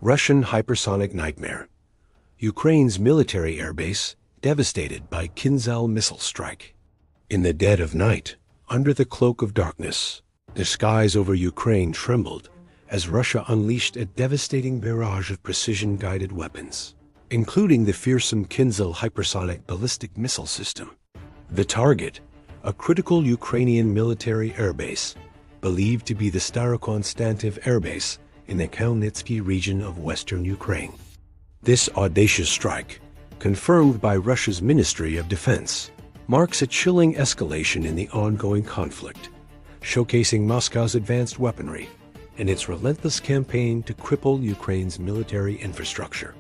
Russian hypersonic nightmare. Ukraine's military airbase devastated by Kinzhal missile strike. In the dead of night, under the cloak of darkness, the skies over Ukraine trembled as Russia unleashed a devastating barrage of precision-guided weapons, including the fearsome Kinzhal hypersonic ballistic missile system. The target, a critical Ukrainian military airbase, believed to be the Starokonstantinov Airbase in the Kinzhal region of western Ukraine. This audacious strike, confirmed by Russia's Ministry of Defense, marks a chilling escalation in the ongoing conflict, showcasing Moscow's advanced weaponry and its relentless campaign to cripple Ukraine's military infrastructure.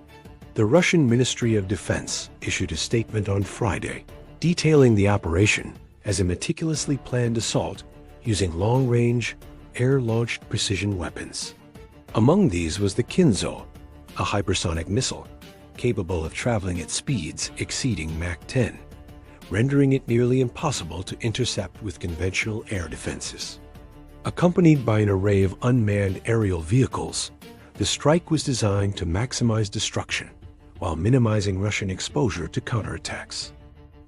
The Russian Ministry of Defense issued a statement on Friday, detailing the operation as a meticulously planned assault using long-range, air-launched precision weapons. Among these was the Kinzhal, a hypersonic missile capable of traveling at speeds exceeding Mach 10, rendering it nearly impossible to intercept with conventional air defenses. Accompanied by an array of unmanned aerial vehicles, the strike was designed to maximize destruction while minimizing Russian exposure to counterattacks.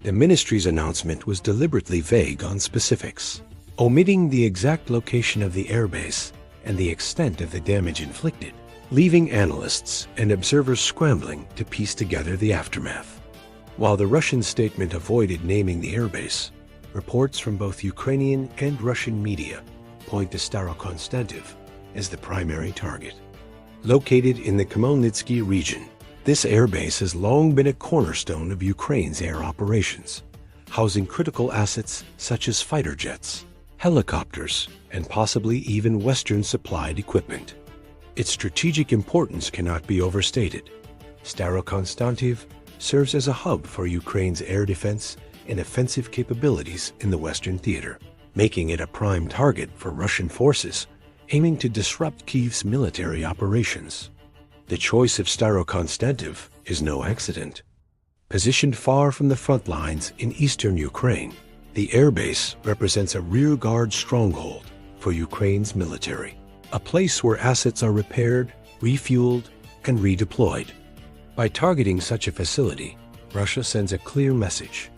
The ministry's announcement was deliberately vague on specifics, omitting the exact location of the airbase and the extent of the damage inflicted, leaving analysts and observers scrambling to piece together the aftermath. While the Russian statement avoided naming the airbase, reports from both Ukrainian and Russian media point to Starokonstantinov as the primary target. Located in the Khmelnytsky region, this airbase has long been a cornerstone of Ukraine's air operations, housing critical assets such as fighter jets, helicopters, and possibly even Western-supplied equipment. Its strategic importance cannot be overstated. Starokonstantinov serves as a hub for Ukraine's air defense and offensive capabilities in the Western theater, making it a prime target for Russian forces aiming to disrupt Kyiv's military operations. The choice of Starokonstantinov is no accident. Positioned far from the front lines in eastern Ukraine, the airbase represents a rearguard stronghold for Ukraine's military, a place where assets are repaired, refueled, and redeployed. By targeting such a facility, Russia sends a clear message.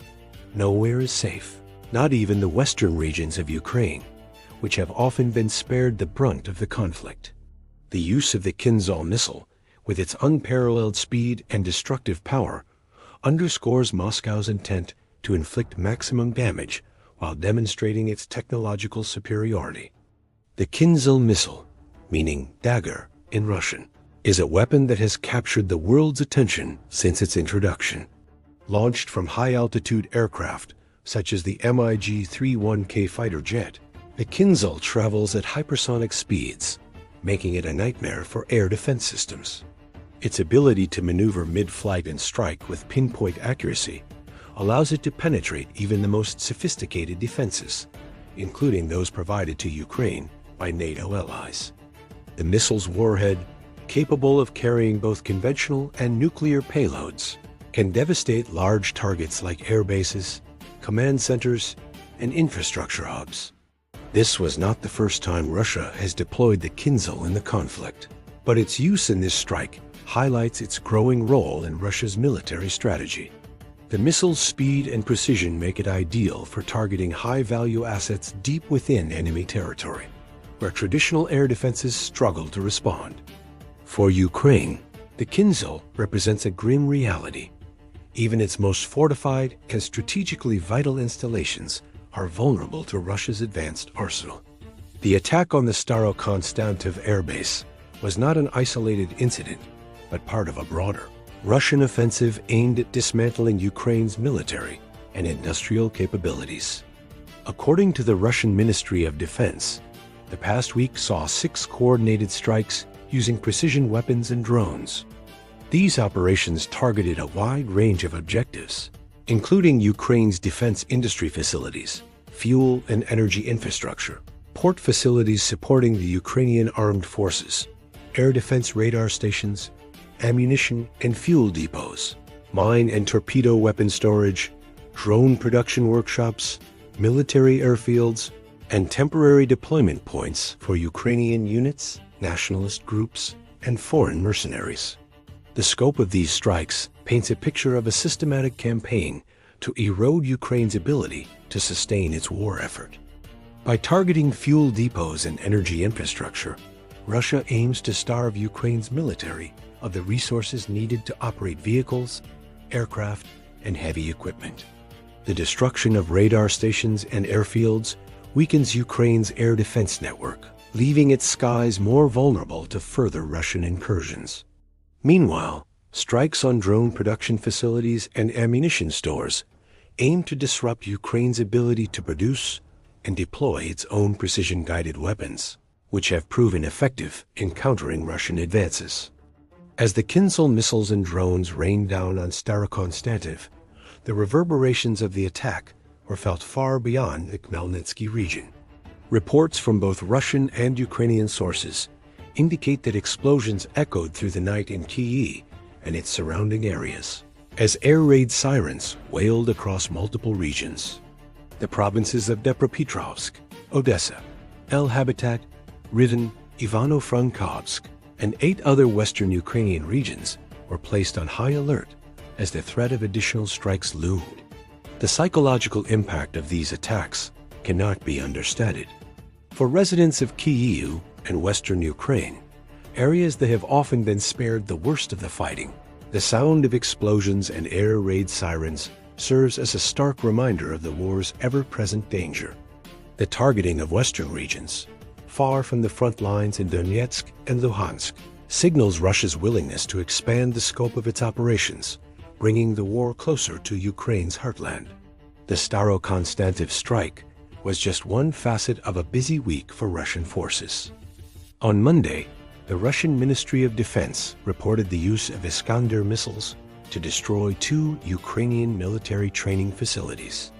Nowhere is safe, not even the western regions of Ukraine, which have often been spared the brunt of the conflict. The use of the Kinzhal missile, with its unparalleled speed and destructive power, underscores Moscow's intent to inflict maximum damage while demonstrating its technological superiority. The Kinzhal missile, meaning dagger in Russian, is a weapon that has captured the world's attention since its introduction. Launched from high-altitude aircraft, such as the MiG-31K fighter jet, the Kinzhal travels at hypersonic speeds, making it a nightmare for air defense systems. Its ability to maneuver mid-flight and strike with pinpoint accuracy allows it to penetrate even the most sophisticated defenses, including those provided to Ukraine by NATO allies. The missile's warhead, capable of carrying both conventional and nuclear payloads, can devastate large targets like air bases, command centers, and infrastructure hubs. This was not the first time Russia has deployed the Kinzhal in the conflict, but its use in this strike highlights its growing role in Russia's military strategy. The missile's speed and precision make it ideal for targeting high-value assets deep within enemy territory, where traditional air defenses struggle to respond. For Ukraine, the Kinzhal represents a grim reality. Even its most fortified and strategically vital installations are vulnerable to Russia's advanced arsenal. The attack on the Starokonstantinov Airbase was not an isolated incident, but part of a broader Russian offensive aimed at dismantling Ukraine's military and industrial capabilities. According to the Russian Ministry of Defense, the past week saw 6 coordinated strikes using precision weapons and drones. These operations targeted a wide range of objectives, including Ukraine's defense industry facilities, fuel and energy infrastructure, port facilities supporting the Ukrainian armed forces, air defense radar stations, ammunition and fuel depots, mine and torpedo weapon storage, drone production workshops, military airfields, and temporary deployment points for Ukrainian units, nationalist groups, and foreign mercenaries. The scope of these strikes paints a picture of a systematic campaign to erode Ukraine's ability to sustain its war effort. By targeting fuel depots and energy infrastructure, Russia aims to starve Ukraine's military of the resources needed to operate vehicles, aircraft, and heavy equipment. The destruction of radar stations and airfields weakens Ukraine's air defense network, leaving its skies more vulnerable to further Russian incursions. Meanwhile, strikes on drone production facilities and ammunition stores aim to disrupt Ukraine's ability to produce and deploy its own precision-guided weapons, which have proven effective in countering Russian advances. As the Kinzhal missiles and drones rained down on Starokonstantinov, the reverberations of the attack were felt far beyond the Khmelnytsky region. Reports from both Russian and Ukrainian sources indicate that explosions echoed through the night in Kyiv and its surrounding areas, as air raid sirens wailed across multiple regions. The provinces of Dnipropetrovsk, Odessa, El Habitat, Rivne, Ivano-Frankivsk, and 8 other western Ukrainian regions were placed on high alert as the threat of additional strikes loomed. The psychological impact of these attacks cannot be understated. For residents of Kyiv and western Ukraine, areas that have often been spared the worst of the fighting, the sound of explosions and air raid sirens serves as a stark reminder of the war's ever-present danger. The targeting of western regions, far from the front lines in Donetsk and Luhansk, signals Russia's willingness to expand the scope of its operations, bringing the war closer to Ukraine's heartland. The Starokonstantinov strike was just one facet of a busy week for Russian forces. On Monday, the Russian Ministry of Defense reported the use of Iskander missiles to destroy 2 Ukrainian military training facilities.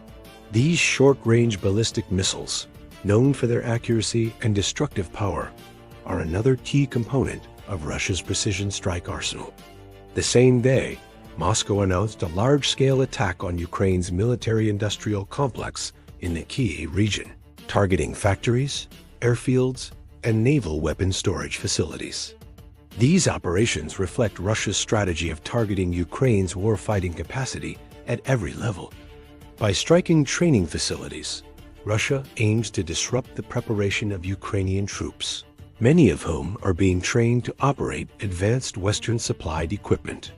These short-range ballistic missiles, known for their accuracy and destructive power, are another key component of Russia's precision strike arsenal. The same day, Moscow announced a large-scale attack on Ukraine's military-industrial complex in the Kyiv region, targeting factories, airfields, and naval weapon storage facilities. These operations reflect Russia's strategy of targeting Ukraine's warfighting capacity at every level. By striking training facilities, Russia aims to disrupt the preparation of Ukrainian troops, many of whom are being trained to operate advanced Western-supplied equipment.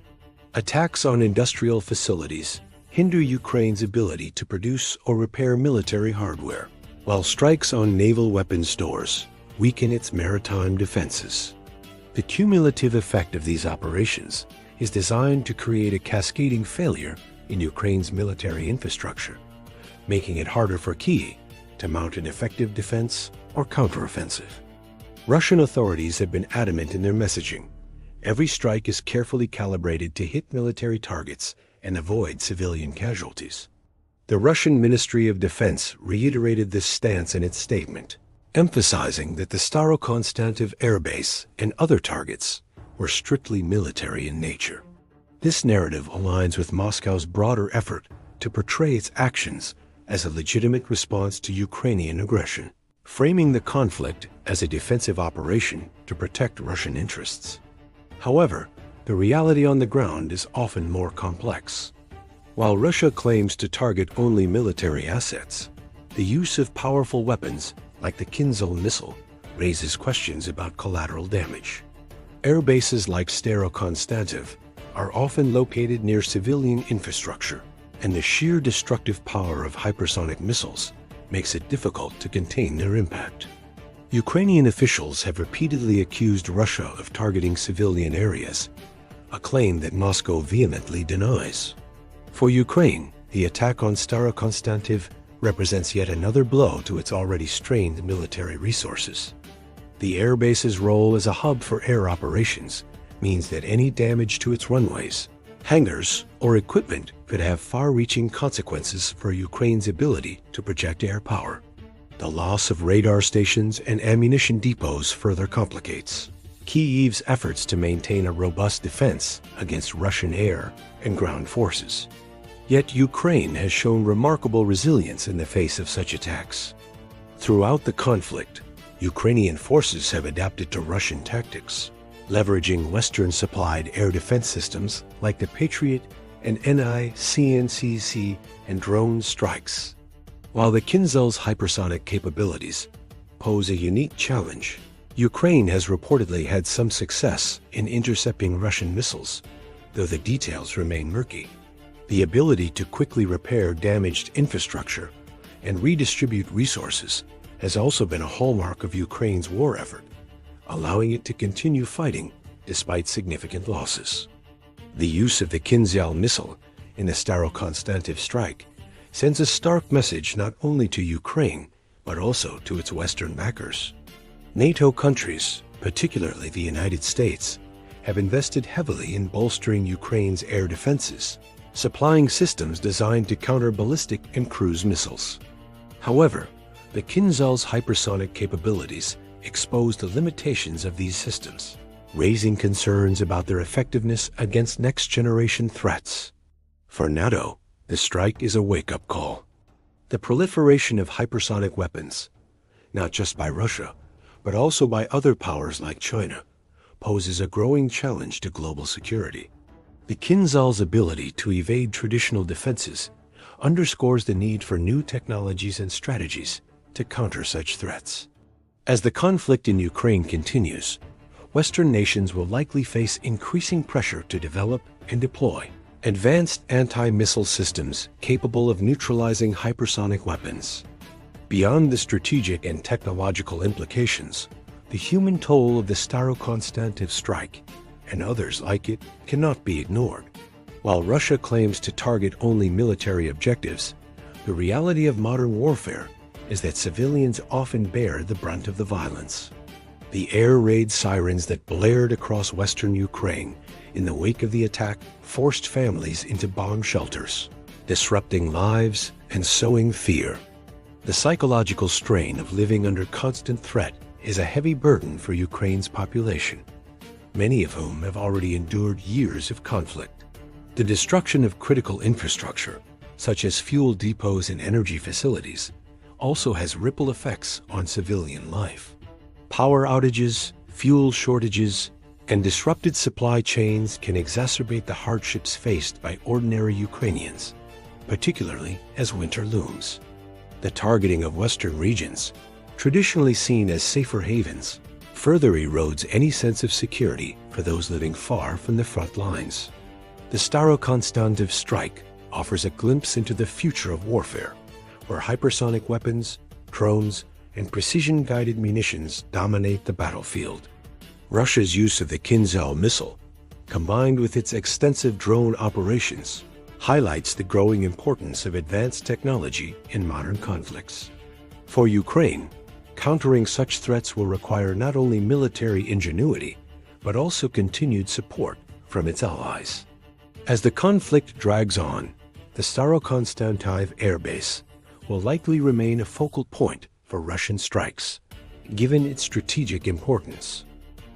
Attacks on industrial facilities hinder Ukraine's ability to produce or repair military hardware, while strikes on naval weapon stores weaken its maritime defenses. The cumulative effect of these operations is designed to create a cascading failure in Ukraine's military infrastructure, making it harder for Kyiv to mount an effective defense or counteroffensive. Russian authorities have been adamant in their messaging. Every strike is carefully calibrated to hit military targets and avoid civilian casualties. The Russian Ministry of Defense reiterated this stance in its statement, emphasizing that the Starokonstantinov Airbase and other targets were strictly military in nature. This narrative aligns with Moscow's broader effort to portray its actions as a legitimate response to Ukrainian aggression, framing the conflict as a defensive operation to protect Russian interests. However, the reality on the ground is often more complex. While Russia claims to target only military assets, the use of powerful weapons like the Kinzhal missile raises questions about collateral damage. Air bases like Starokonstantinov are often located near civilian infrastructure, and the sheer destructive power of hypersonic missiles makes it difficult to contain their impact. Ukrainian officials have repeatedly accused Russia of targeting civilian areas, a claim that Moscow vehemently denies. For Ukraine, the attack on Starokonstantinov represents yet another blow to its already strained military resources. The airbase's role as a hub for air operations means that any damage to its runways, hangars, or equipment could have far-reaching consequences for Ukraine's ability to project air power. The loss of radar stations and ammunition depots further complicates Kyiv's efforts to maintain a robust defense against Russian air and ground forces. Yet Ukraine has shown remarkable resilience in the face of such attacks. Throughout the conflict, Ukrainian forces have adapted to Russian tactics, leveraging Western-supplied air defense systems like the Patriot and NICNCC and drone strikes. While the Kinzhal's hypersonic capabilities pose a unique challenge, Ukraine has reportedly had some success in intercepting Russian missiles, though the details remain murky. The ability to quickly repair damaged infrastructure and redistribute resources has also been a hallmark of Ukraine's war effort, allowing it to continue fighting despite significant losses. The use of the Kinzhal missile in the Starokonstantinov strike sends a stark message not only to Ukraine, but also to its Western backers. NATO countries, particularly the United States, have invested heavily in bolstering Ukraine's air defenses, supplying systems designed to counter ballistic and cruise missiles. However, the Kinzhal's hypersonic capabilities expose the limitations of these systems, raising concerns about their effectiveness against next-generation threats. For NATO, the strike is a wake-up call. The proliferation of hypersonic weapons, not just by Russia, but also by other powers like China, poses a growing challenge to global security. The Kinzhal's ability to evade traditional defenses underscores the need for new technologies and strategies to counter such threats. As the conflict in Ukraine continues, Western nations will likely face increasing pressure to develop and deploy advanced anti-missile systems capable of neutralizing hypersonic weapons. Beyond the strategic and technological implications, the human toll of the Starokonstantinov strike and others like it cannot be ignored. While Russia claims to target only military objectives, the reality of modern warfare is that civilians often bear the brunt of the violence. The air raid sirens that blared across western Ukraine in the wake of the attack forced families into bomb shelters, disrupting lives and sowing fear. The psychological strain of living under constant threat is a heavy burden for Ukraine's population, many of whom have already endured years of conflict. The destruction of critical infrastructure, such as fuel depots and energy facilities, also has ripple effects on civilian life. Power outages, fuel shortages, and disrupted supply chains can exacerbate the hardships faced by ordinary Ukrainians, particularly as winter looms. The targeting of Western regions, traditionally seen as safer havens, further erodes any sense of security for those living far from the front lines. The Starokonstantinov strike offers a glimpse into the future of warfare, where hypersonic weapons, drones, and precision-guided munitions dominate the battlefield. Russia's use of the Kinzhal missile, combined with its extensive drone operations, highlights the growing importance of advanced technology in modern conflicts. For Ukraine, countering such threats will require not only military ingenuity, but also continued support from its allies. As the conflict drags on, the Starokonstantinov Airbase will likely remain a focal point for Russian strikes, given its strategic importance.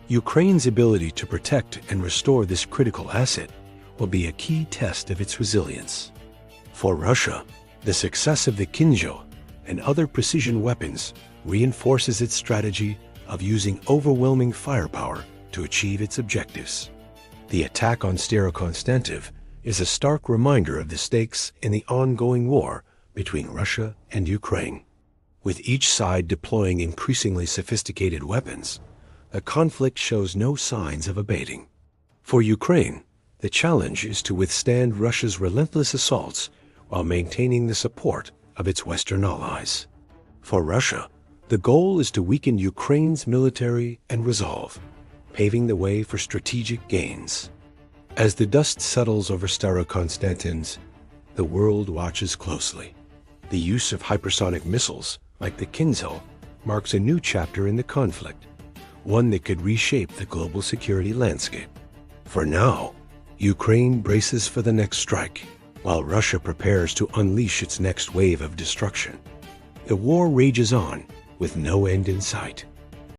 Ukraine's ability to protect and restore this critical asset will be a key test of its resilience. For Russia, the success of the Kinzhal and other precision weapons reinforces its strategy of using overwhelming firepower to achieve its objectives. The attack on Starokonstantinov is a stark reminder of the stakes in the ongoing war between Russia and Ukraine. With each side deploying increasingly sophisticated weapons, the conflict shows no signs of abating. For Ukraine, the challenge is to withstand Russia's relentless assaults while maintaining the support of its Western allies. For Russia, the goal is to weaken Ukraine's military and resolve, paving the way for strategic gains. As the dust settles over Starokonstantinov, the world watches closely. The use of hypersonic missiles, like the Kinzhal, marks a new chapter in the conflict, one that could reshape the global security landscape. For now, Ukraine braces for the next strike, while Russia prepares to unleash its next wave of destruction. The war rages on, with no end in sight.